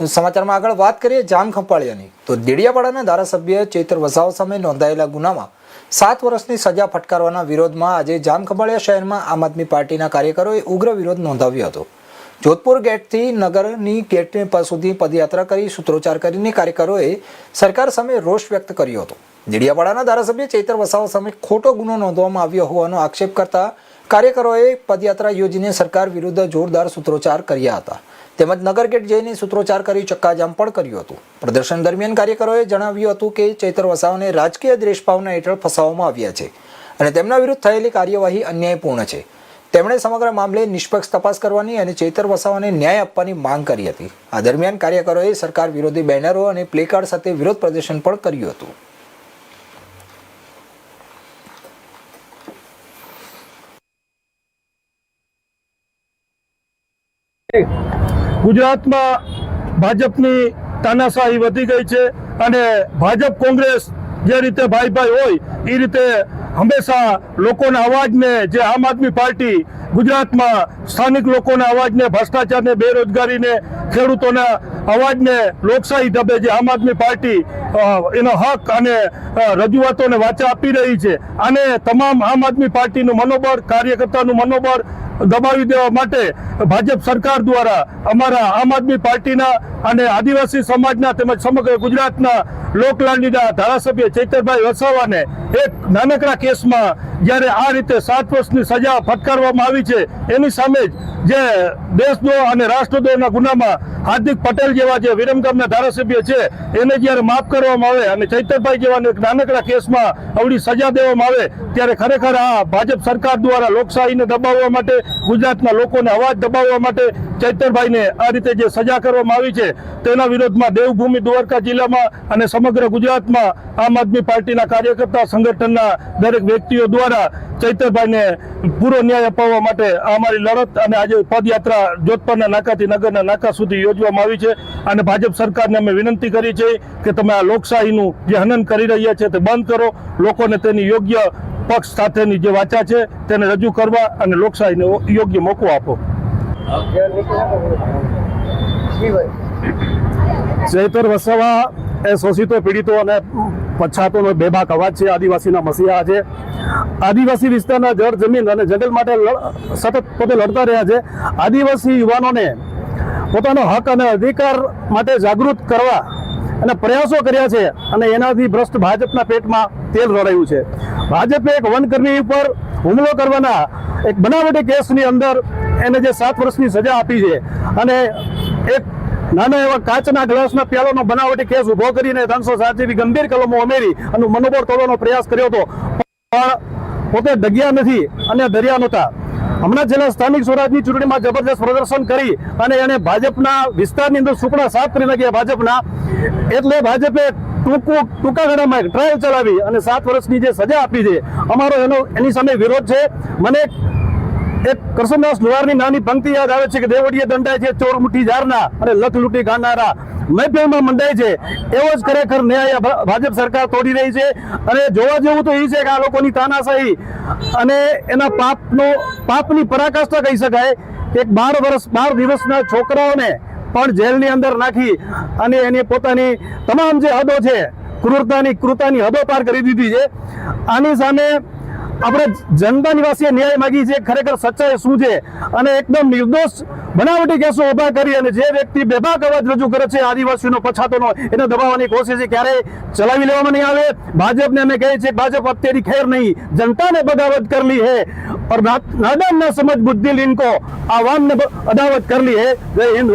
સમાચારમાં આગળ વાત કરીએ જામ ખંપાળિયાની તો દેડિયાપાડાના ધારાસભ્ય ચૈતર વસાવા સામે નોંધાયેલા ગુનામાં 7 વર્ષની સજા ફટકારવાના વિરોધમાં આજે જામ ખંપાળિયા શહેરમાં આમ આદમી પાર્ટીના કાર્યકરોએ ઉગ્ર વિરોધ નોંધાવ્યો હતો। જોધપુર ગેટથી નગરની ગેટ સુધી પદયાત્રા કરી સૂત્રોચ્ચાર કરીને કાર્યકરોએ સરકાર સામે રોષ વ્યક્ત કર્યો હતો। દેડિયાપાડાના ધારાસભ્ય ચૈતર વસાવા સામે ખોટો ગુનો નોંધવામાં આવ્યો હોવાનો આક્ષેપ કરતા કાર્યકરોએ પદયાત્રા યોજીને સરકાર વિરુદ્ધ જોરદાર સૂત્રોચ્ચાર કર્યા હતા। તેમજ નગર ગેટ જઈને સૂત્રોચ્ચાર કરી ચક્કાજામ પણ કર્યું હતું। પ્રદર્શન દરમિયાન કાર્યકરોએ જણાવ્યું હતું કે ચૈતર વસાવાને રાજકીય દ્વેષભાવના હેઠળ ફસાવવામાં આવ્યા છે અને તેમના વિરુદ્ધ થયેલી કાર્યવાહી અન્યાયપૂર્ણ છે। તેમણે સમગ્ર મામલે નિષ્પક્ષ તપાસ કરવાની અને ચૈતર વસાવાને ન્યાય આપવાની માંગ કરી હતી। આ દરમિયાન કાર્યકરોએ સરકાર વિરોધી બેનરો અને પ્લેકાર્ડ સાથે વિરોધ પ્રદર્શન પણ કર્યું હતું। ગુજરાતમાં ભાજપની તાનાશાહી વધી ગઈ છે અને ભાજપ કોંગ્રેસ જે રીતે ભાઈ ભાઈ હોય એ રીતે હંમેશા લોકોના અવાજને જે આમ આદમી પાર્ટી ગુજરાતમાં સ્થાનિક લોકોના અવાજને, ભ્રષ્ટાચારને, બેરોજગારીને, ખેડૂતોના અવાજને લોકશાહી ઢબે જે આમ આદમી પાર્ટી એનો હક અને રજૂઆતોને વાચા આપી રહી છે અને તમામ આમ આદમી પાર્ટીનું મનોબળ, કાર્યકર્તાનું મનોબળ દબાવી દેવા માટે ભાજપ સરકાર દ્વારા અમારા આમ આદમી પાર્ટીના અને આદિવાસી સમાજના તેમજ સમગ્ર ગુજરાતના લોકલાડીના ધારાસભ્ય ચૈતરભાઈ વસાવાને એક નાનકડા કેસમાં જ્યારે આ રીતે 7 વર્ષની સજા ફટકારવામાં આવી છે એની સામે જ જે દેશદ્રોહ અને રાષ્ટ્રદ્રોહના ગુનામાં હાર્દિક પટેલ જેવા જે વિરમગામના ધારાસભ્ય છે એને જ્યારે માફ કરવામાં આવે અને ચૈતરભાઈ જેવા એક નાનકડા કેસમાં આવડી સજા દેવામાં આવે ત્યારે ખરેખર આ ભાજપ સરકાર દ્વારા લોકશાહીને દબાવવા માટે, ગુજરાતના લોકોને અવાજ દબાવવા માટે ચૈતરભાઈને આ રીતે જે સજા કરવામાં આવી છે તેના વિરોધમાં દેવભૂમિ દ્વારકા જિલ્લામાં અને સમગ્ર ગુજરાતમાં આમ આદમી પાર્ટીના કાર્યકર્તા સંગઠનના દરેક વ્યક્તિઓ દ્વારા ચૈતરભાઈને પૂરો ન્યાય અપાવવા માટે અમારી લડત અને આજે પદયાત્રા જોધપુરના નાકાથી નગરના નાકા સુધી યોજવામાં આવી છે અને ભાજપ સરકારને અમે વિનંતી કરી છે કે તમે આ લોકશાહીનું જે હનન કરી રહ્યા છે તે બંધ કરો, લોકોને તેની યોગ્ય પક્ષ સાથેની જે વાચા છે તેને રજૂ કરવા અને લોકશાહીને યોગ્ય મોકો આપો। ચૈતર વસાવા એ શોષિતો, પીડિતો અને પછાતોનો બેબાક અવાજ છે, આદિવાસીના મસીહા છે। આદિવાસી વિસ્તારના જળ, જમીન અને જંગલ માટે સતત પોતે લડતા રહ્યા છે। આદિવાસી યુવાનોને પોતાનો હક અને અધિકાર માટે જાગૃત કરવા અને પ્રયાસો કર્યા છે અને એનાથી ભ્રષ્ટ ભાજપના પેટમાં તેલ રડાયું છે। ભાજપે એક વનકર્મી ઉપર હુમલો કરવાના એક બનાવટી કેસની અંદર એને જે 7 વર્ષની સજા આપી છે અને એક નાના એવા કાચના ગ્લાસના પ્યાલાનો બનાવટી કેસ ઉભો કરીને 307 જેવી ગંભીર કલમો ઉમેરી અને મનોબળ તોડવાનો પ્રયાસ કર્યો હતો, પણ પોતે ડગ્યા નથી અને ડર્યા નહોતા। હમણાં છેલ્લા સ્થાનિક સ્વરાજની ચૂંટણીમાં જબરદસ્ત પ્રદર્શન કરી અને એને ભાજપના વિસ્તારની અંદર સુકડા સાફ કરી નાખ્યા ભાજપના, એટલે ભાજપે ટૂંકા ગાળામાં ટ્રાયલ ચલાવી અને 7 વર્ષની જે સજા આપી છે અમારો એની સામે વિરોધ છે। મને એક કરશનદાસ લુહારની નાની પંક્તિ યાદ આવે છે કે દેવડીએ દંડાય છે ચોર મુઠ્ઠી ઝારના અને લખ લૂંટી ખાનારા મહેફિલમાં મંડાય છે। એવો જ ખરેખર ન્યાય ભાજપ સરકાર તોડી રહી છે અને જોવા જેવું તો એ છે કે આ લોકોની તાનાશાહી અને એના પાપની પરાકાષ્ઠા કહી શકાય કે 12 દિવસના છોકરાઓને પણ જેલની અંદર નાખી અને એની પોતાની તમામ જે હદો છે ક્રૂરતાની હદો પાર કરી દીધી છે। આની સામે આપણે જનતા નિવાસીએ ન્યાય માગી છે, ખરેખર સચ્ચાઈ શું છે અને એકદમ નિર્દોષ બનાવટી કેસો ઉભા કરી અને જે વ્યક્તિ બેબાક અવાજ રજૂ કરે છે આદિવાસીનો, પછાતોનો, એને દબાવવાની કોશિશ ક્યારેય ચલાવી લેવામાં નહીં આવે। ભાજપને અમે કહીએ છીએ ભાજપ अब तेरी खैर नहीं, जनता ने बगावत कर ली है और नादान ना समझ बुद्धिहीन को आवाम ने अदावत कर ली है। जय हिंद।